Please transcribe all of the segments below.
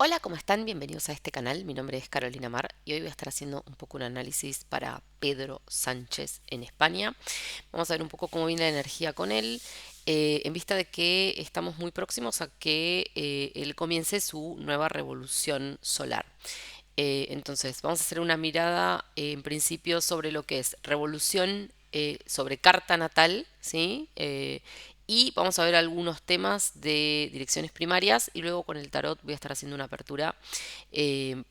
Hola, ¿cómo están? Bienvenidos a este canal. Mi nombre es Carolina Mar y hoy voy a estar haciendo un poco un análisis para Pedro Sánchez en España. Vamos a ver un poco cómo viene la energía con él, en vista de que estamos muy próximos a que él comience su nueva revolución solar. Entonces, vamos a hacer una mirada en principio sobre lo que es revolución, sobre carta natal, ¿sí? Y vamos a ver algunos temas de direcciones primarias y luego con el tarot voy a estar haciendo una apertura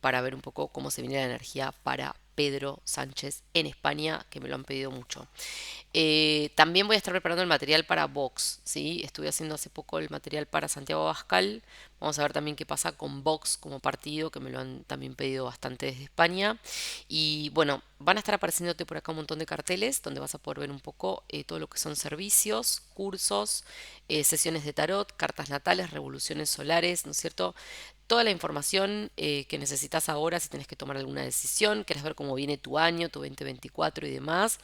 para ver un poco cómo se viene la energía para Pedro Sánchez en España, que me lo han pedido mucho. También voy a estar preparando el material para Vox, ¿sí? Estuve haciendo hace poco el material para Santiago Abascal. Vamos a ver también qué pasa con Vox como partido, que me lo han también pedido bastante desde España. Y bueno, van a estar apareciéndote por acá un montón de carteles donde vas a poder ver un poco todo lo que son servicios, cursos, sesiones de tarot, cartas natales, revoluciones solares, ¿no es cierto? Toda la información que necesitas ahora si tenés que tomar alguna decisión, querés ver cómo viene tu año, tu 2024 y demás.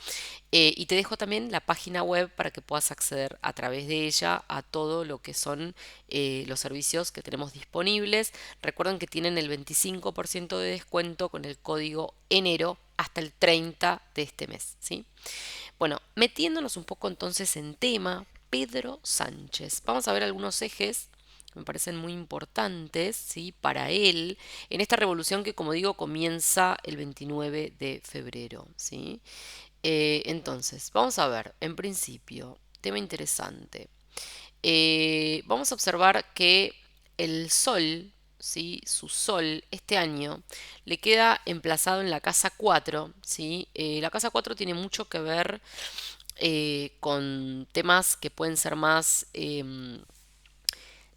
Y te dejo también la página web para que puedas acceder a través de ella a todo lo que son los servicios que tenemos disponibles. Recuerden que tienen el 25% de descuento con el código enero hasta el 30 de este mes, ¿sí? Bueno, metiéndonos un poco entonces en tema, Pedro Sánchez. Vamos a ver algunos ejes que me parecen muy importantes, ¿sí? Para él, en esta revolución que, como digo, comienza el 29 de febrero, ¿sí? Entonces, vamos a ver, en principio, tema interesante. Vamos a observar que el Sol, ¿sí? Su Sol este año le queda emplazado en la casa 4, ¿sí? La casa 4 tiene mucho que ver con temas que pueden ser más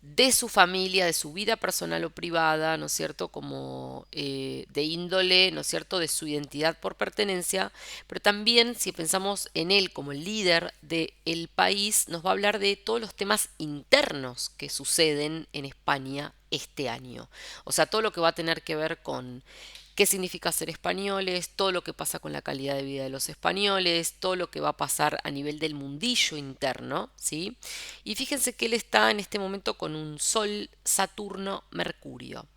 de su familia, de su vida personal o privada, ¿no es cierto? Como de índole, ¿no es cierto? De su identidad por pertenencia, pero también si pensamos en él como el líder del país, nos va a hablar de todos los temas internos que suceden en España este año. O sea, todo lo que va a tener que ver con qué significa ser españoles, todo lo que pasa con la calidad de vida de los españoles, todo lo que va a pasar a nivel del mundillo interno, ¿sí? Y fíjense que él está en este momento con un Sol, Saturno, Mercurio.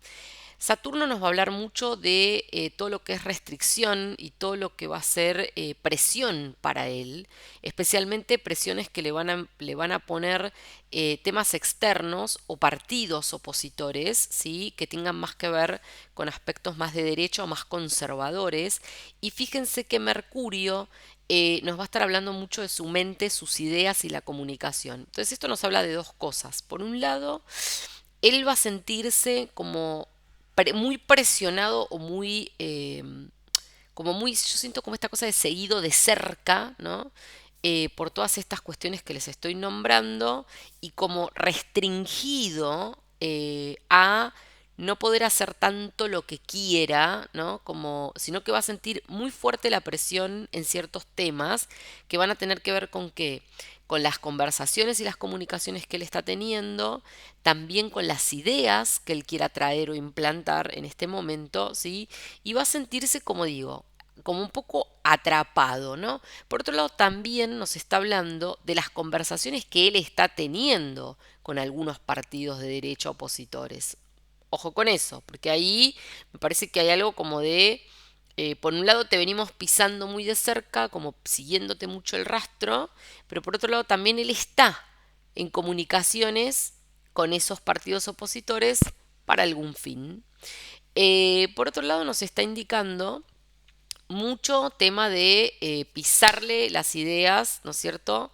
Saturno nos va a hablar mucho de todo lo que es restricción y todo lo que va a ser presión para él, especialmente presiones que le van a poner temas externos o partidos opositores, ¿sí? Que tengan más que ver con aspectos más de derecho o más conservadores. Y fíjense que Mercurio nos va a estar hablando mucho de su mente, sus ideas y la comunicación. Entonces esto nos habla de dos cosas. Por un lado, él va a sentirse como muy presionado o muy, como muy, yo siento como esta cosa de seguido de cerca, ¿no? Por todas estas cuestiones que les estoy nombrando y como restringido a no poder hacer tanto lo que quiera, ¿no? Como, sino que va a sentir muy fuerte la presión en ciertos temas que van a tener que ver con qué, con las conversaciones y las comunicaciones que él está teniendo, también con las ideas que él quiera traer o implantar en este momento, ¿sí? Y va a sentirse, como digo, como un poco atrapado, ¿no? Por otro lado, también nos está hablando de las conversaciones que él está teniendo con algunos partidos de derecha opositores. Ojo con eso, porque ahí me parece que hay algo como de, por un lado te venimos pisando muy de cerca, como siguiéndote mucho el rastro, pero por otro lado también él está en comunicaciones con esos partidos opositores para algún fin. Por otro lado nos está indicando mucho tema de pisarle las ideas, ¿no es cierto?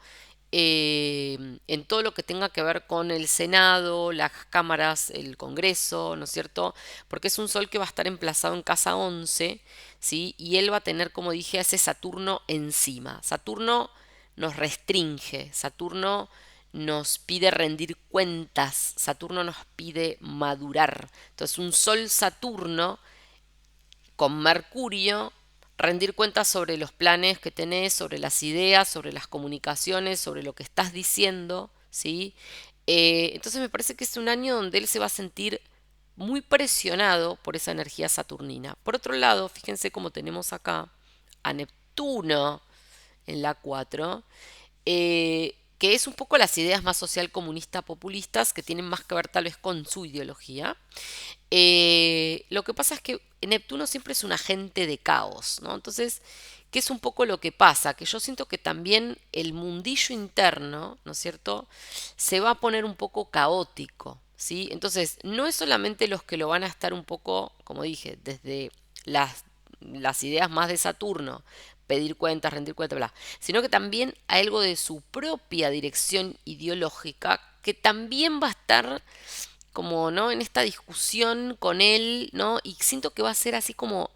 En todo lo que tenga que ver con el Senado, las cámaras, el Congreso, ¿no es cierto? Porque es un sol que va a estar emplazado en casa 11, ¿sí? Y él va a tener, como dije, a ese Saturno encima. Saturno nos restringe, Saturno nos pide rendir cuentas, Saturno nos pide madurar. Entonces un sol Saturno con Mercurio, rendir cuentas sobre los planes que tenés, sobre las ideas, sobre las comunicaciones, sobre lo que estás diciendo, ¿sí? Entonces me parece que es un año donde él se va a sentir muy presionado por esa energía saturnina. Por otro lado, fíjense cómo tenemos acá a Neptuno en la 4, que es un poco las ideas más social comunista populistas que tienen más que ver tal vez con su ideología. Lo que pasa es que Neptuno siempre es un agente de caos, ¿no? Entonces, ¿qué es un poco lo que pasa? Que yo siento que también el mundillo interno, ¿no es cierto?, se va a poner un poco caótico, ¿sí? Entonces, no es solamente los que lo van a estar un poco, como dije, desde las ideas más de Saturno, pedir cuentas, rendir cuentas, bla, sino que también hay algo de su propia dirección ideológica que también va a estar como, ¿no?, en esta discusión con él, ¿no? Y siento que va a ser así como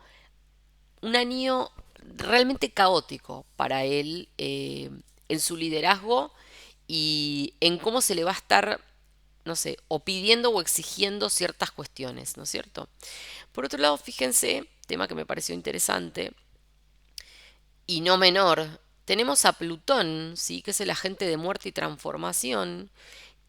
un año realmente caótico para él, en su liderazgo y en cómo se le va a estar, no sé, o pidiendo o exigiendo ciertas cuestiones, ¿no es cierto? Por otro lado, fíjense, tema que me pareció interesante y no menor, tenemos a Plutón, ¿sí?, que es el agente de muerte y transformación,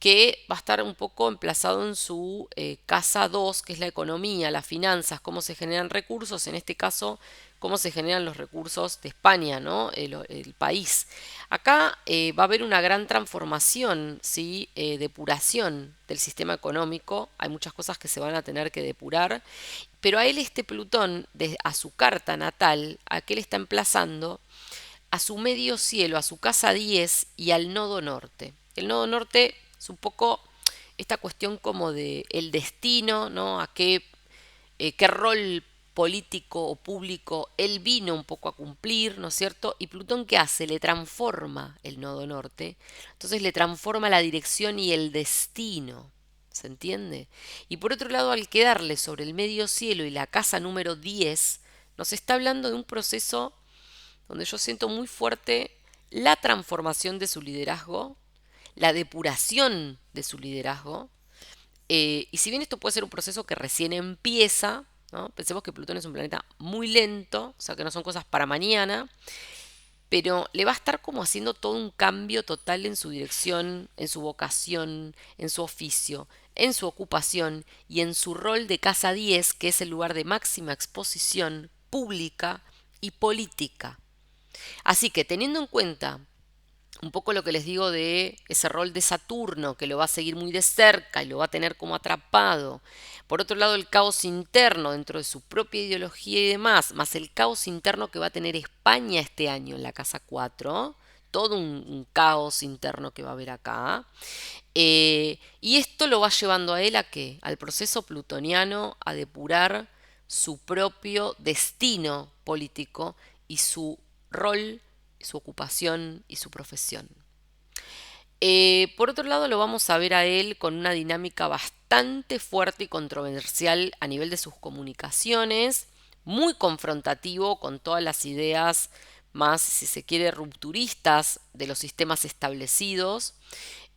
que va a estar un poco emplazado en su casa 2, que es la economía, las finanzas, cómo se generan recursos, en este caso, cómo se generan los recursos de España, ¿no? El país. Acá va a haber una gran transformación, ¿sí? Depuración del sistema económico. Hay muchas cosas que se van a tener que depurar. Pero a él este Plutón, a su carta natal, a que él está emplazando a su medio cielo, a su casa 10 y al nodo norte. El nodo norte es un poco esta cuestión como de el destino, ¿no? A qué rol político o público él vino un poco a cumplir, ¿no es cierto? Y Plutón, ¿qué hace? Le transforma el nodo norte. Entonces le transforma la dirección y el destino. ¿Se entiende? Y por otro lado, al quedarle sobre el medio cielo y la casa número 10, nos está hablando de un proceso donde yo siento muy fuerte la transformación de su liderazgo, la depuración de su liderazgo. Y si bien esto puede ser un proceso que recién empieza, ¿no? Pensemos que Plutón es un planeta muy lento, o sea que no son cosas para mañana, pero le va a estar como haciendo todo un cambio total en su dirección, en su vocación, en su oficio, en su ocupación y en su rol de casa 10, que es el lugar de máxima exposición pública y política. Así que teniendo en cuenta un poco lo que les digo de ese rol de Saturno, que lo va a seguir muy de cerca y lo va a tener como atrapado. Por otro lado, el caos interno dentro de su propia ideología y demás, más el caos interno que va a tener España este año en la casa 4, todo un caos interno que va a haber acá. Y esto lo va llevando a él a qué? Al proceso plutoniano, a depurar su propio destino político y su rol, su ocupación y su profesión. Por otro lado, lo vamos a ver a él con una dinámica bastante fuerte y controversial a nivel de sus comunicaciones, muy confrontativo con todas las ideas más, si se quiere, rupturistas de los sistemas establecidos.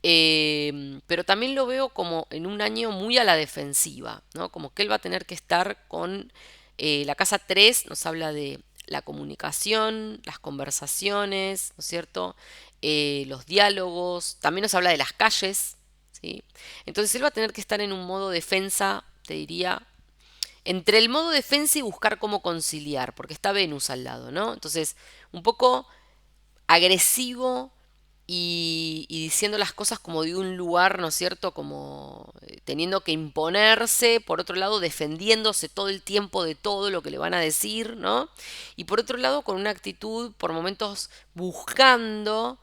Pero también lo veo como en un año muy a la defensiva, ¿no? Como que él va a tener que estar con la casa 3, nos habla de la comunicación, las conversaciones, ¿no es cierto? Los diálogos, también nos habla de las calles, ¿sí? Entonces él va a tener que estar en un modo defensa, te diría, entre el modo defensa y buscar cómo conciliar, porque está Venus al lado, ¿no? Entonces, un poco agresivo y diciendo las cosas como de un lugar, ¿no es cierto? Como teniendo que imponerse, por otro lado defendiéndose todo el tiempo de todo lo que le van a decir, ¿no? Y por otro lado con una actitud por momentos buscando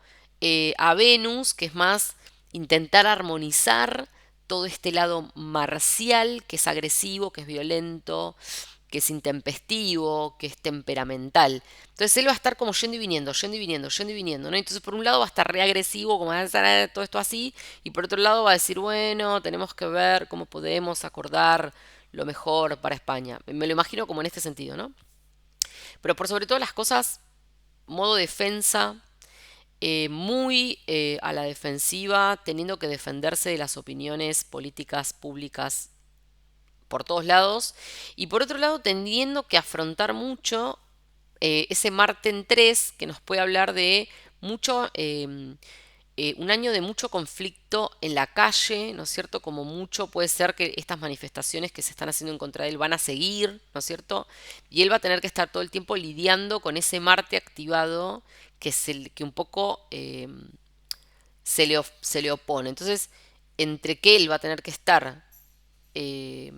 a Venus, que es más intentar armonizar todo este lado marcial, que es agresivo, que es violento, que es intempestivo, que es temperamental. Entonces él va a estar como yendo y viniendo, yendo y viniendo, yendo y viniendo, ¿no? Entonces por un lado va a estar reagresivo, como va a estar todo esto así, y por otro lado va a decir, bueno, tenemos que ver cómo podemos acordar lo mejor para España. Me lo imagino como en este sentido, ¿no? Pero por sobre todas las cosas, modo defensa, muy a la defensiva, teniendo que defenderse de las opiniones políticas públicas por todos lados, y por otro lado teniendo que afrontar mucho ese Marte en 3 que nos puede hablar de mucho, un año de mucho conflicto en la calle, ¿no es cierto? Como mucho puede ser que estas manifestaciones que se están haciendo en contra de él van a seguir, ¿no es cierto? Y él va a tener que estar todo el tiempo lidiando con ese Marte activado que, que un poco se le opone. Entonces, entre que él va a tener que estar eh,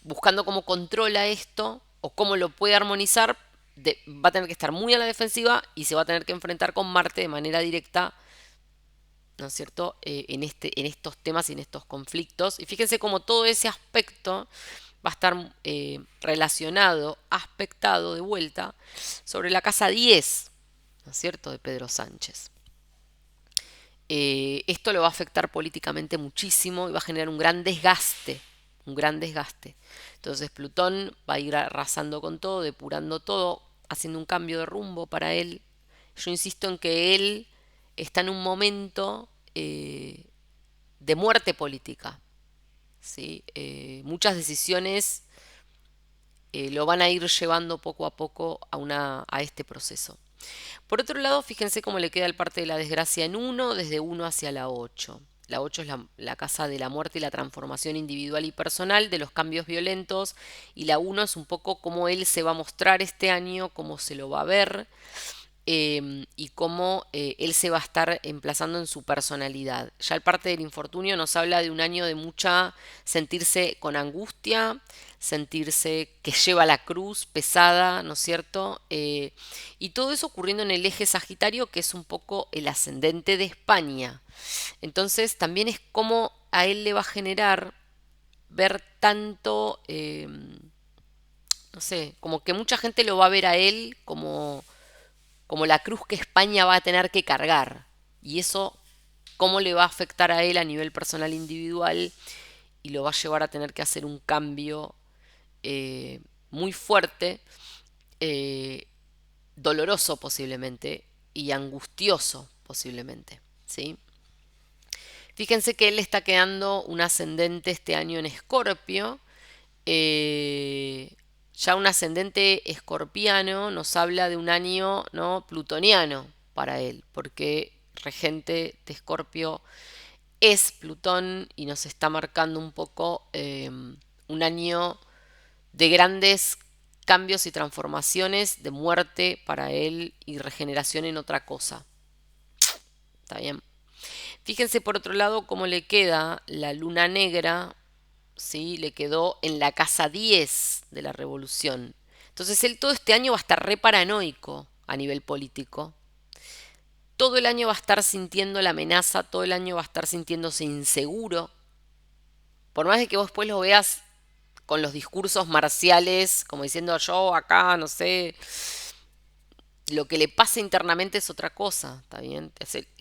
buscando cómo controla esto o cómo lo puede armonizar, va a tener que estar muy a la defensiva y se va a tener que enfrentar con Marte de manera directa, ¿no es cierto?, en estos temas y en estos conflictos. Y fíjense cómo todo ese aspecto va a estar relacionado, aspectado de vuelta, sobre la casa 10, ¿no es cierto?, de Pedro Sánchez. Esto lo va a afectar políticamente muchísimo y va a generar un gran desgaste, un gran desgaste. Entonces Plutón va a ir arrasando con todo, depurando todo, haciendo un cambio de rumbo para él. Yo insisto en que él está en un momento de muerte política, ¿sí? Muchas decisiones lo van a ir llevando poco a poco a este proceso. Por otro lado, fíjense cómo le queda el parte de la desgracia en 1, desde 1 hacia la 8. La 8 es la casa de la muerte y la transformación individual y personal, de los cambios violentos, y la 1 es un poco cómo él se va a mostrar este año, cómo se lo va a ver, y cómo él se va a estar emplazando en su personalidad. Ya el parte del infortunio nos habla de un año de mucha sentirse con angustia, sentirse que lleva la cruz pesada, ¿no es cierto? Y todo eso ocurriendo en el eje Sagitario, que es un poco el ascendente de España. Entonces también es como a él le va a generar ver tanto, no sé, como que mucha gente lo va a ver a él como la cruz que España va a tener que cargar. Y eso, cómo le va a afectar a él a nivel personal individual y lo va a llevar a tener que hacer un cambio muy fuerte, eh, doloroso posiblemente y angustioso posiblemente, ¿sí? Fíjense que él está quedando un ascendente este año en Escorpio. Ya un ascendente escorpiano nos habla de un año, ¿no?, plutoniano para él, porque regente de Escorpio es Plutón y nos está marcando un poco un año de grandes cambios y transformaciones, de muerte para él y regeneración en otra cosa. ¿Está bien? Fíjense por otro lado cómo le queda la luna negra, ¿sí? Le quedó en la casa 10 de la revolución. Entonces él todo este año va a estar re paranoico a nivel político. Todo el año va a estar sintiendo la amenaza, todo el año va a estar sintiéndose inseguro. Por más de que vos después lo veas con los discursos marciales, como diciendo yo acá, no sé, lo que le pasa internamente es otra cosa, ¿está bien?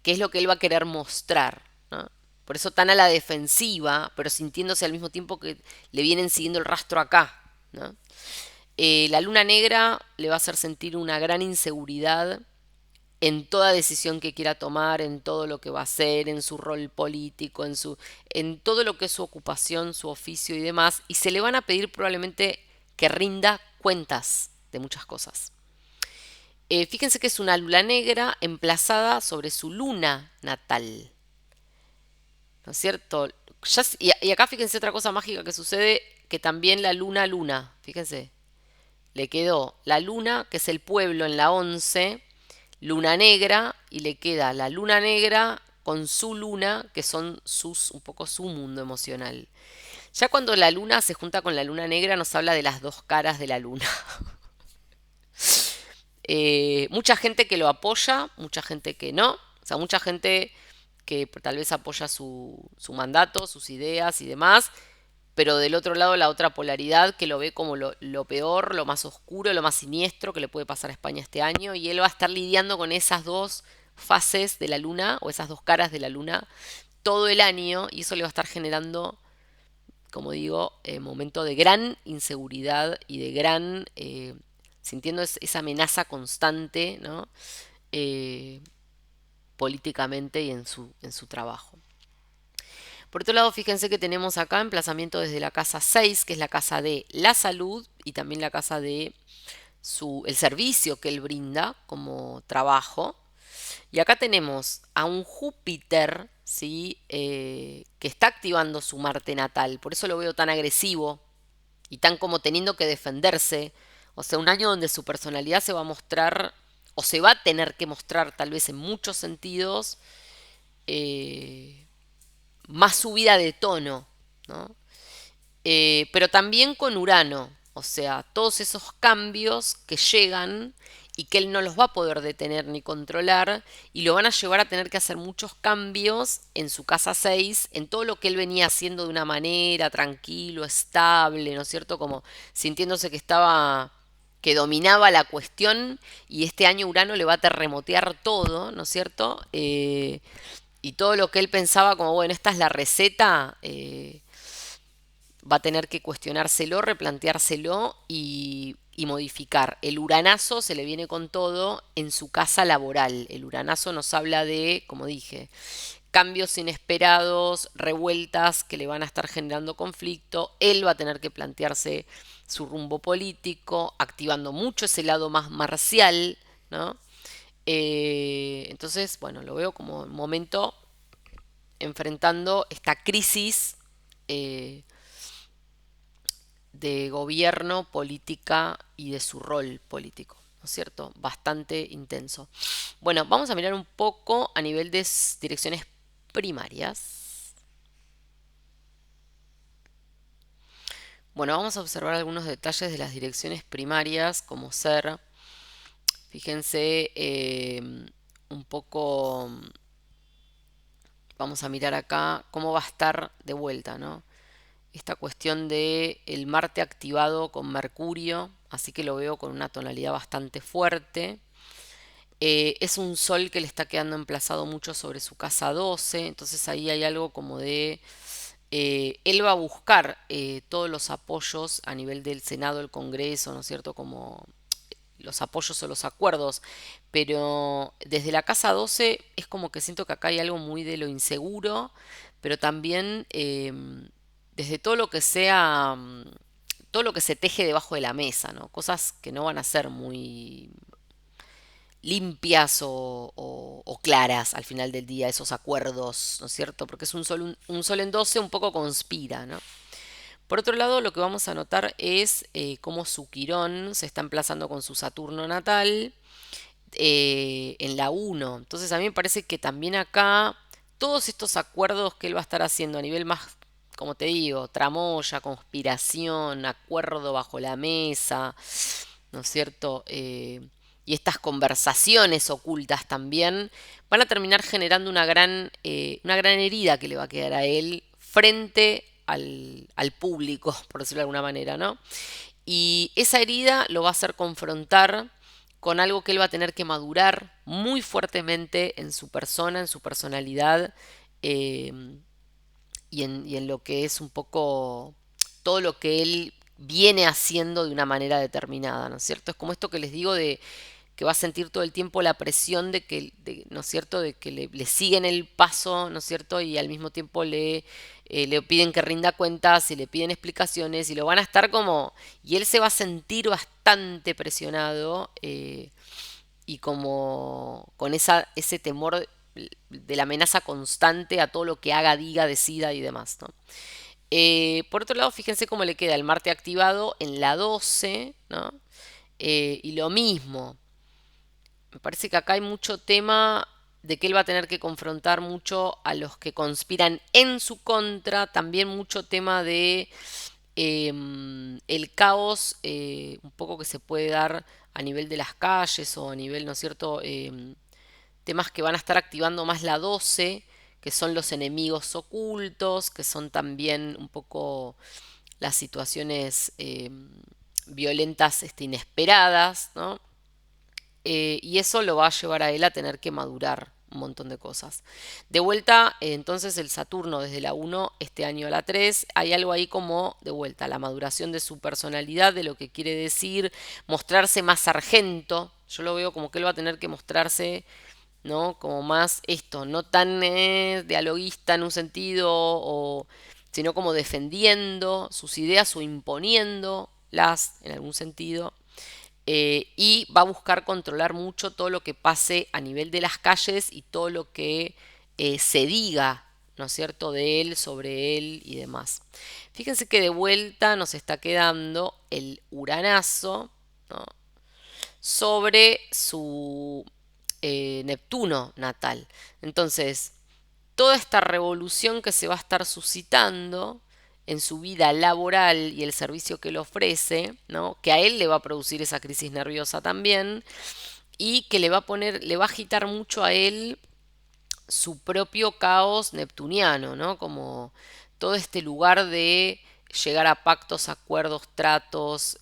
¿Qué es lo que él va a querer mostrar? ¿No? Por eso tan a la defensiva, pero sintiéndose al mismo tiempo que le vienen siguiendo el rastro acá, ¿no? La luna negra le va a hacer sentir una gran inseguridad en toda decisión que quiera tomar, en todo lo que va a hacer, en su rol político, en todo lo que es su ocupación, su oficio y demás, y se le van a pedir probablemente que rinda cuentas de muchas cosas. Fíjense que es una luna negra emplazada sobre su luna natal, ¿no es cierto? Y acá fíjense otra cosa mágica que sucede, que también la luna, fíjense, le quedó la luna, que es el pueblo en la 11, luna negra, y le queda la luna negra con su luna, que son un poco su mundo emocional. Ya cuando la luna se junta con la luna negra nos habla de las dos caras de la luna. Mucha gente que lo apoya, mucha gente que no. O sea, mucha gente que tal vez apoya su mandato, sus ideas y demás, pero del otro lado la otra polaridad que lo ve como lo peor, lo más oscuro, lo más siniestro que le puede pasar a España este año, y él va a estar lidiando con esas dos fases de la luna o esas dos caras de la luna todo el año, y eso le va a estar generando, como digo, momento de gran inseguridad y de gran sintiendo esa amenaza constante, ¿no? Eh, políticamente y en su trabajo. Por otro lado, fíjense que tenemos acá emplazamiento desde la casa 6, que es la casa de la salud y también la casa de el servicio que él brinda como trabajo. Y acá tenemos a un Júpiter, ¿sí? Que está activando su Marte natal. Por eso lo veo tan agresivo y tan como teniendo que defenderse. O sea, un año donde su personalidad se va a mostrar, o se va a tener que mostrar tal vez en muchos sentidos, eh, más subida de tono, ¿no? pero también con Urano, o sea, todos esos cambios que llegan y que él no los va a poder detener ni controlar y lo van a llevar a tener que hacer muchos cambios en su casa 6 en todo lo que él venía haciendo de una manera tranquilo, estable, ¿no es cierto? Como sintiéndose que estaba, que dominaba la cuestión y este año Urano le va a terremotear todo, ¿no es cierto? Y todo lo que él pensaba como, bueno, esta es la receta, va a tener que cuestionárselo, replanteárselo y modificar. El uranazo se le viene con todo en su casa laboral. El uranazo nos habla de, como dije, cambios inesperados, revueltas que le van a estar generando conflicto. Él va a tener que plantearse su rumbo político, activando mucho ese lado más marcial, ¿no? Entonces, bueno, lo veo como un momento enfrentando esta crisis eh, de gobierno, política y de su rol político, ¿no es cierto? Bastante intenso. Bueno, vamos a mirar un poco a nivel de direcciones primarias. Bueno, vamos a observar algunos detalles de las direcciones primarias, como ser, fíjense, un poco, vamos a mirar acá cómo va a estar de vuelta, ¿no? Esta cuestión de el Marte activado con Mercurio, así que lo veo con una tonalidad bastante fuerte. Es un Sol que le está quedando emplazado mucho sobre su casa 12, entonces ahí hay algo como de... él va a buscar todos los apoyos a nivel del Senado, el Congreso, ¿no es cierto? Como los apoyos o los acuerdos, pero desde la casa 12 es como que siento que acá hay algo muy de lo inseguro, pero también desde todo lo que sea, todo lo que se teje debajo de la mesa, ¿no? Cosas que no van a ser muy limpias o claras al final del día, esos acuerdos, ¿no es cierto? Porque es un sol en 12 un poco conspira, ¿no? Por otro lado, lo que vamos a notar es cómo su Quirón se está emplazando con su Saturno natal en la 1. Entonces a mí me parece que también acá todos estos acuerdos que él va a estar haciendo a nivel más, como te digo, tramoya, conspiración, acuerdo bajo la mesa, ¿no es cierto? Y estas conversaciones ocultas también van a terminar generando una gran herida que le va a quedar a él frente al público, por decirlo de alguna manera, ¿no? Y esa herida lo va a hacer confrontar con algo que él va a tener que madurar muy fuertemente en su persona, en su personalidad eh, y en lo que es un poco todo lo que él viene haciendo de una manera determinada, ¿no es cierto? Es como esto que les digo de que va a sentir todo el tiempo la presión de que, ¿no es cierto?, de que le siguen el paso, ¿no es cierto?, y al mismo tiempo le piden que rinda cuentas y le piden explicaciones y lo van a estar como, y él se va a sentir bastante presionado y como con ese temor de la amenaza constante a todo lo que haga, diga, decida y demás, ¿no? Por otro lado, fíjense cómo le queda el Marte activado en la 12, ¿no? Y lo mismo, me parece que acá hay mucho tema de que él va a tener que confrontar mucho a los que conspiran en su contra, también mucho tema de el caos un poco que se puede dar a nivel de las calles o a nivel, ¿no es cierto? Temas que van a estar activando más la 12, que son los enemigos ocultos, que son también un poco las situaciones violentas inesperadas, ¿no? Y eso lo va a llevar a él a tener que madurar un montón de cosas. De vuelta, entonces el Saturno desde la 1 este año a la 3 hay algo ahí como de vuelta, la maduración de su personalidad, de lo que quiere decir, mostrarse más sargento. Yo lo veo como que él va a tener que mostrarse, ¿no? Como más esto, no tan dialoguista en un sentido, sino como defendiendo sus ideas o imponiéndolas en algún sentido y va a buscar controlar mucho todo lo que pase a nivel de las calles y todo lo que se diga, ¿no es cierto?, de él, sobre él y demás. Fíjense que de vuelta nos está quedando el Uranazo, ¿no?, sobre su Neptuno natal. Entonces, toda esta revolución que se va a estar suscitando en su vida laboral y el servicio que le ofrece, ¿no? Que a él le va a producir esa crisis nerviosa también y que le va a agitar mucho a él su propio caos neptuniano, ¿no? Como todo este lugar de llegar a pactos, acuerdos, tratos,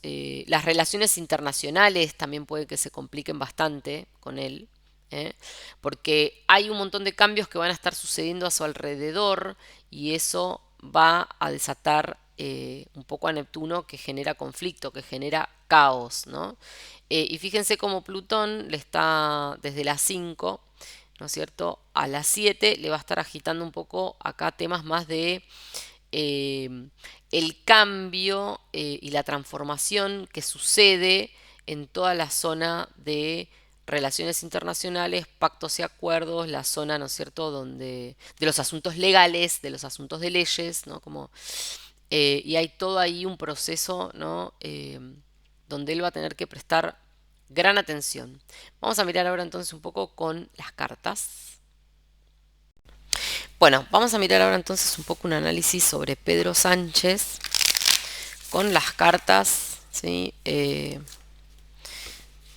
las relaciones internacionales también puede que se compliquen bastante con él, ¿eh? Porque hay un montón de cambios que van a estar sucediendo a su alrededor y eso va a desatar un poco a Neptuno, que genera conflicto, que genera caos, ¿no? Y fíjense cómo Plutón le está desde las 5, ¿no es cierto? A las 7 le va a estar agitando un poco acá temas más de eh, el cambio y la transformación que sucede en toda la zona de relaciones internacionales, pactos y acuerdos, la zona, ¿no es cierto?, donde de los asuntos legales, de los asuntos de leyes, ¿no? Como, y hay todo ahí un proceso, ¿no? Donde él va a tener que prestar gran atención. Vamos a mirar ahora entonces un poco con las cartas. Bueno, vamos a mirar ahora entonces un poco un análisis sobre Pedro Sánchez con las cartas, ¿sí?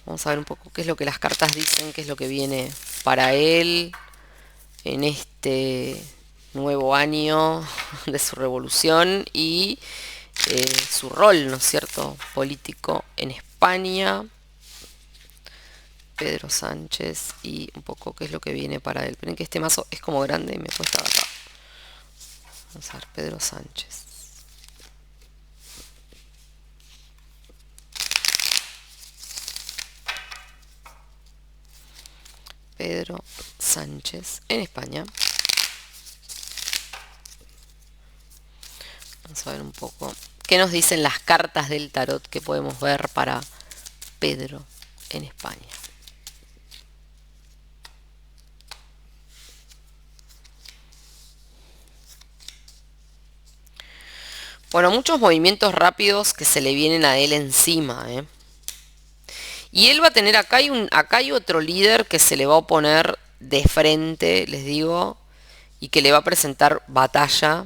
Vamos a ver un poco qué es lo que las cartas dicen, qué es lo que viene para él en este nuevo año de su revolución y su rol, ¿no es cierto?, político en España. Pedro Sánchez y un poco qué es lo que viene para él. Esperen que este mazo es como grande y me cuesta acá. Vamos a ver, Pedro Sánchez. Pedro Sánchez en España. Vamos a ver un poco qué nos dicen las cartas del tarot que podemos ver para Pedro en España. Bueno, muchos movimientos rápidos que se le vienen a él encima, ¿eh? Y él va a tener acá hay otro líder que se le va a oponer de frente, les digo, y que le va a presentar batalla,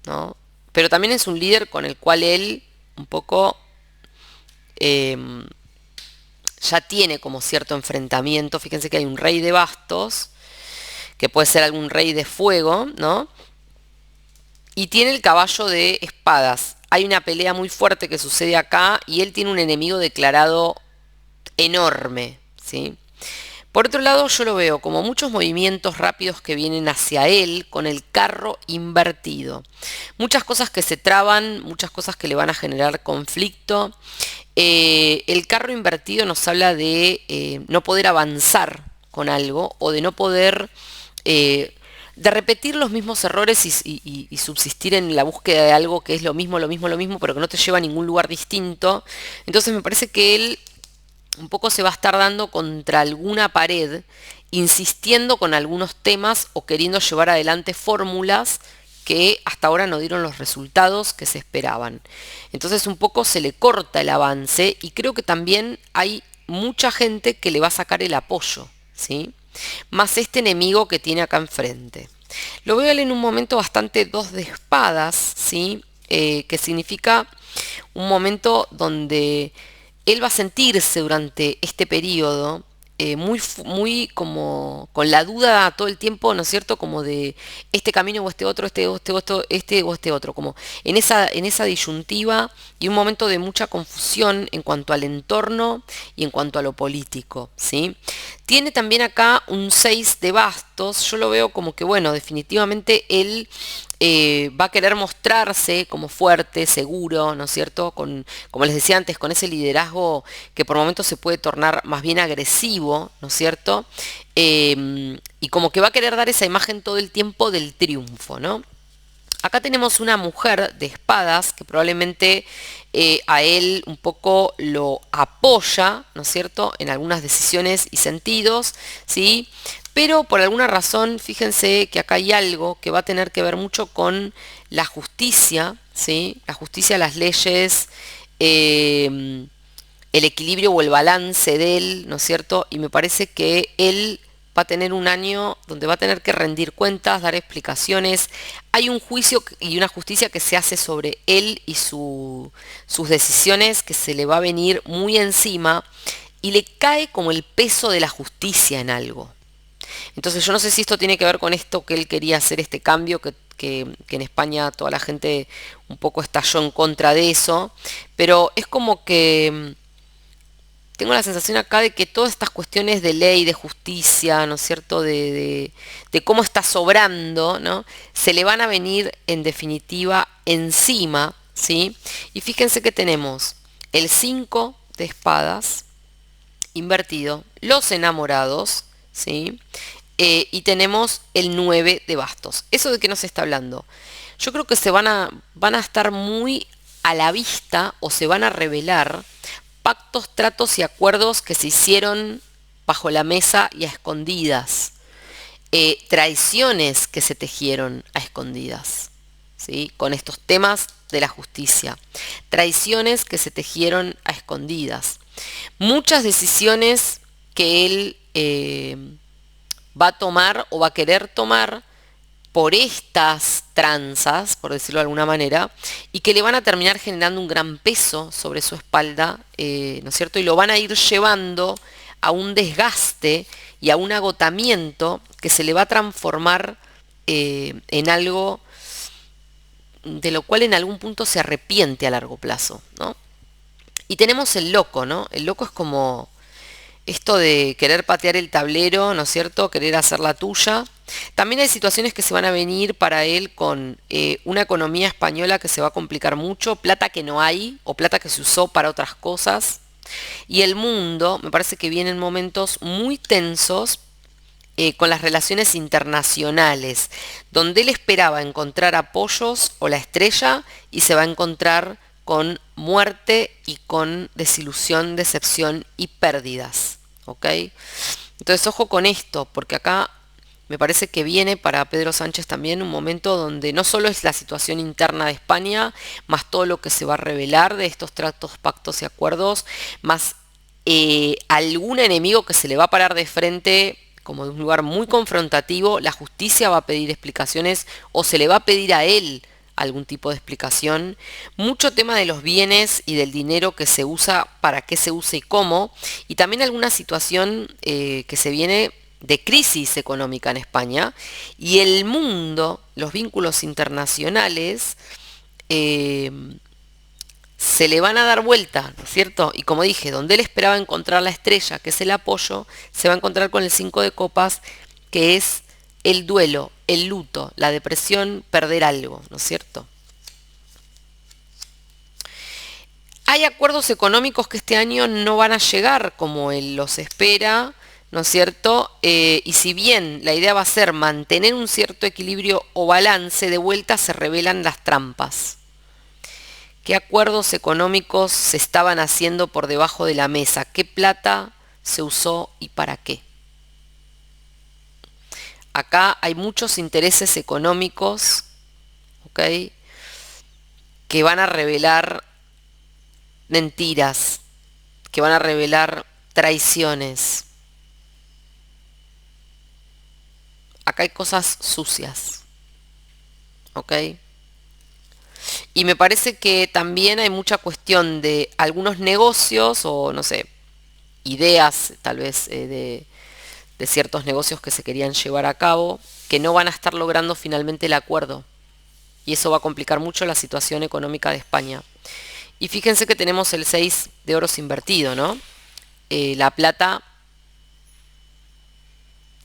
¿no? Pero también es un líder con el cual él un poco eh, ya tiene como cierto enfrentamiento. Fíjense que hay un rey de bastos, que puede ser algún rey de fuego, ¿no? Y tiene el caballo de espadas. Hay una pelea muy fuerte que sucede acá y él tiene un enemigo declarado enorme, ¿sí? Por otro lado, yo lo veo como muchos movimientos rápidos que vienen hacia él con el carro invertido. Muchas cosas que se traban, muchas cosas que le van a generar conflicto. El carro invertido nos habla de no poder avanzar con algo o de no poder, de repetir los mismos errores y subsistir en la búsqueda de algo que es lo mismo, lo mismo, lo mismo, pero que no te lleva a ningún lugar distinto. Entonces me parece que él un poco se va a estar dando contra alguna pared, insistiendo con algunos temas o queriendo llevar adelante fórmulas que hasta ahora no dieron los resultados que se esperaban. Entonces un poco se le corta el avance y creo que también hay mucha gente que le va a sacar el apoyo, ¿sí? Más este enemigo que tiene acá enfrente. Lo veo en un momento bastante dos de espadas, ¿sí? Que significa un momento donde él va a sentirse durante este periodo muy como con la duda todo el tiempo, ¿no es cierto? Como de este camino o este otro, este o este otro, como en esa disyuntiva y un momento de mucha confusión en cuanto al entorno y en cuanto a lo político, ¿sí? Tiene también acá un 6 de bastos, yo lo veo como que, bueno, definitivamente él va a querer mostrarse como fuerte, seguro, ¿no es cierto? Como les decía antes, con ese liderazgo que por momentos se puede tornar más bien agresivo, ¿no es cierto? Y como que va a querer dar esa imagen todo el tiempo del triunfo, ¿no? Acá tenemos una mujer de espadas que probablemente a él un poco lo apoya, ¿no es cierto?, en algunas decisiones y sentidos, ¿sí? Pero por alguna razón, fíjense que acá hay algo que va a tener que ver mucho con la justicia, ¿sí? La justicia, las leyes, el equilibrio o el balance de él, ¿no es cierto? Y me parece que él va a tener un año donde va a tener que rendir cuentas, dar explicaciones. Hay un juicio y una justicia que se hace sobre él y sus decisiones que se le va a venir muy encima y le cae como el peso de la justicia en algo. Entonces yo no sé si esto tiene que ver con esto que él quería hacer este cambio, que en España toda la gente un poco estalló en contra de eso, pero es como que tengo la sensación acá de que todas estas cuestiones de ley, de justicia, ¿no es cierto?, de cómo está sobrando, ¿no?, se le van a venir en definitiva encima, ¿sí? Y fíjense que tenemos el 5 de espadas invertido, los enamorados, ¿sí? Y tenemos el 9 de bastos. ¿Eso de qué nos está hablando? Yo creo que van a estar muy a la vista o se van a revelar pactos, tratos y acuerdos que se hicieron bajo la mesa y a escondidas, traiciones que se tejieron a escondidas, ¿sí? Con estos temas de la justicia, traiciones que se tejieron a escondidas, muchas decisiones que él va a tomar o va a querer tomar por estas tranzas, por decirlo de alguna manera, y que le van a terminar generando un gran peso sobre su espalda, ¿no es cierto? Y lo van a ir llevando a un desgaste y a un agotamiento que se le va a transformar en algo de lo cual en algún punto se arrepiente a largo plazo, ¿no? Y tenemos el loco, ¿no? El loco es como esto de querer patear el tablero, ¿no es cierto? Querer hacer la tuya. También hay situaciones que se van a venir para él con una economía española que se va a complicar mucho, plata que no hay o plata que se usó para otras cosas. Y el mundo, me parece que vienen momentos muy tensos con las relaciones internacionales, donde él esperaba encontrar apoyos o la estrella y se va a encontrar con muerte y con desilusión, decepción y pérdidas. ¿Ok? Entonces ojo con esto, porque acá me parece que viene para Pedro Sánchez también un momento donde no solo es la situación interna de España, más todo lo que se va a revelar de estos tratos, pactos y acuerdos, más algún enemigo que se le va a parar de frente como de un lugar muy confrontativo, la justicia va a pedir explicaciones o se le va a pedir a él algún tipo de explicación, mucho tema de los bienes y del dinero que se usa, para qué se usa y cómo, y también alguna situación que se viene de crisis económica en España, y el mundo, los vínculos internacionales, eh, se le van a dar vuelta, ¿no es cierto? Y como dije, donde él esperaba encontrar la estrella, que es el apoyo, se va a encontrar con el 5 de copas, que es el duelo, el luto, la depresión, perder algo, ¿no es cierto? Hay acuerdos económicos que este año no van a llegar como él los espera, ¿no es cierto? Y si bien la idea va a ser mantener un cierto equilibrio o balance, de vuelta se revelan las trampas. ¿Qué acuerdos económicos se estaban haciendo por debajo de la mesa? ¿Qué plata se usó y para qué? Acá hay muchos intereses económicos, ¿ok?, que van a revelar mentiras, que van a revelar traiciones. Acá hay cosas sucias, ¿ok? Y me parece que también hay mucha cuestión de algunos negocios o, no sé, ideas tal vez de ciertos negocios que se querían llevar a cabo, que no van a estar logrando finalmente el acuerdo. Y eso va a complicar mucho la situación económica de España. Y fíjense que tenemos el 6 de oros invertido, ¿no? La plata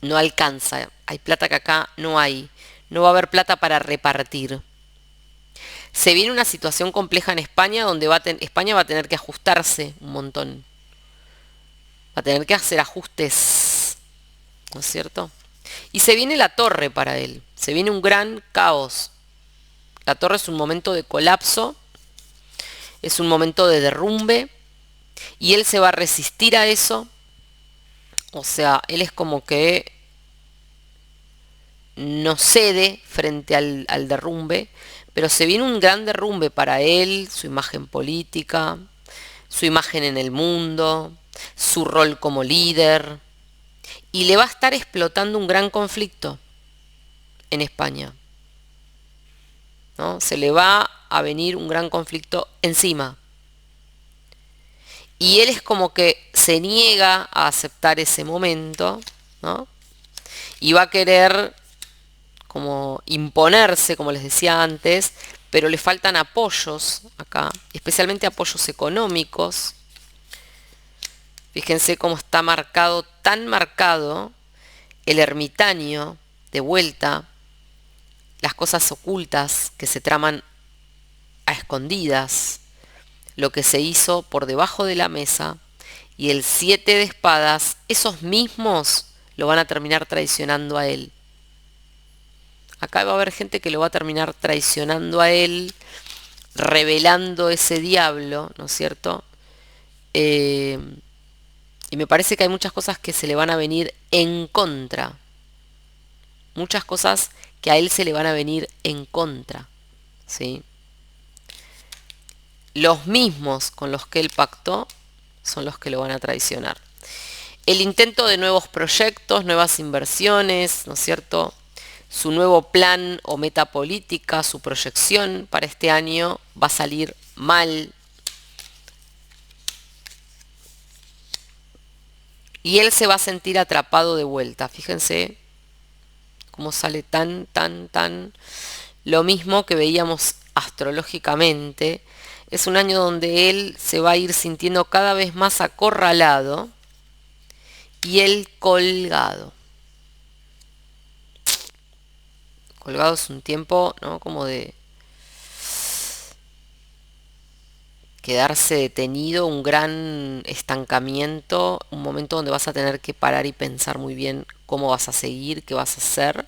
no alcanza. Hay plata que acá no hay. No va a haber plata para repartir. Se viene una situación compleja en España donde España va a tener que ajustarse un montón. Va a tener que hacer ajustes, ¿no es cierto? Y se viene la torre para él. Se viene un gran caos. La torre es un momento de colapso, es un momento de derrumbe, y él se va a resistir a eso. O sea, él es como que no cede frente al derrumbe, pero se viene un gran derrumbe para él, su imagen política, su imagen en el mundo, su rol como líder. y le va a estar explotando un gran conflicto en España, ¿no? Se le va a venir un gran conflicto encima. Y él es como que se niega a aceptar ese momento, ¿no? Y va a querer como imponerse, como les decía antes, pero le faltan apoyos acá, especialmente apoyos económicos. Fíjense cómo está marcado, tan marcado, el ermitaño de vuelta, las cosas ocultas que se traman a escondidas, lo que se hizo por debajo de la mesa, y el 7 de espadas, esos mismos lo van a terminar traicionando a él. Acá va a haber gente que lo va a terminar traicionando a él, revelando ese diablo, ¿no es cierto? Y me parece que hay muchas cosas que se le van a venir en contra. Muchas cosas que a él se le van a venir en contra, ¿sí? Los mismos con los que él pactó son los que lo van a traicionar. El intento de nuevos proyectos, nuevas inversiones, ¿no es cierto? Su nuevo plan o meta política, su proyección para este año va a salir mal. Y él se va a sentir atrapado de vuelta. Fíjense cómo sale tan lo mismo que veíamos astrológicamente. Es un año donde él se va a ir sintiendo cada vez más acorralado y él colgado. Colgado es un tiempo, ¿no? Como de quedarse detenido, un gran estancamiento, un momento donde vas a tener que parar y pensar muy bien cómo vas a seguir, qué vas a hacer.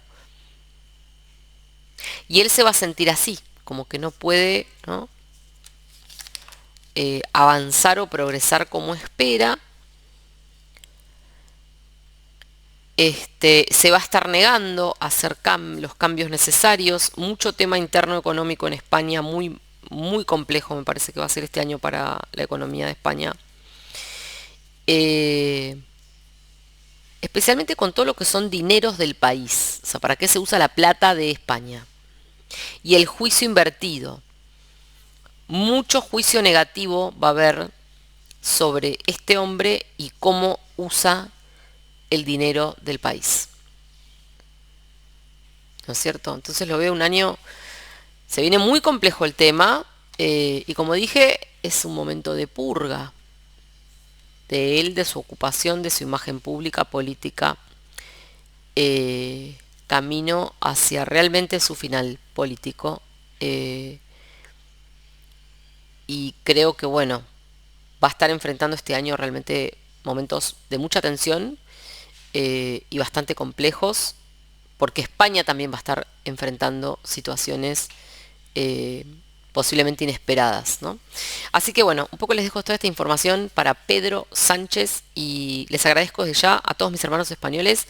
Y él se va a sentir así, como que no puede, ¿no? Avanzar o progresar como espera. Se va a estar negando a hacer los cambios necesarios. Mucho tema interno económico en España, muy complejo me parece que va a ser este año para la economía de España. Especialmente con todo lo que son dineros del país. O sea, ¿para qué se usa la plata de España? Y el juicio invertido. Mucho juicio negativo va a haber sobre este hombre y cómo usa el dinero del país. ¿No es cierto? Entonces lo veo un año, se viene muy complejo el tema, y como dije, es un momento de purga de él, de su ocupación, de su imagen pública, política, camino hacia realmente su final político. Y creo que, bueno, va a estar enfrentando este año realmente momentos de mucha tensión, y bastante complejos, porque España también va a estar enfrentando situaciones posiblemente inesperadas, ¿no? Así que bueno, un poco les dejo toda esta información para Pedro Sánchez y les agradezco desde ya a todos mis hermanos españoles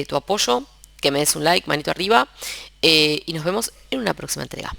tu apoyo, que me des un like, manito arriba, y nos vemos en una próxima entrega.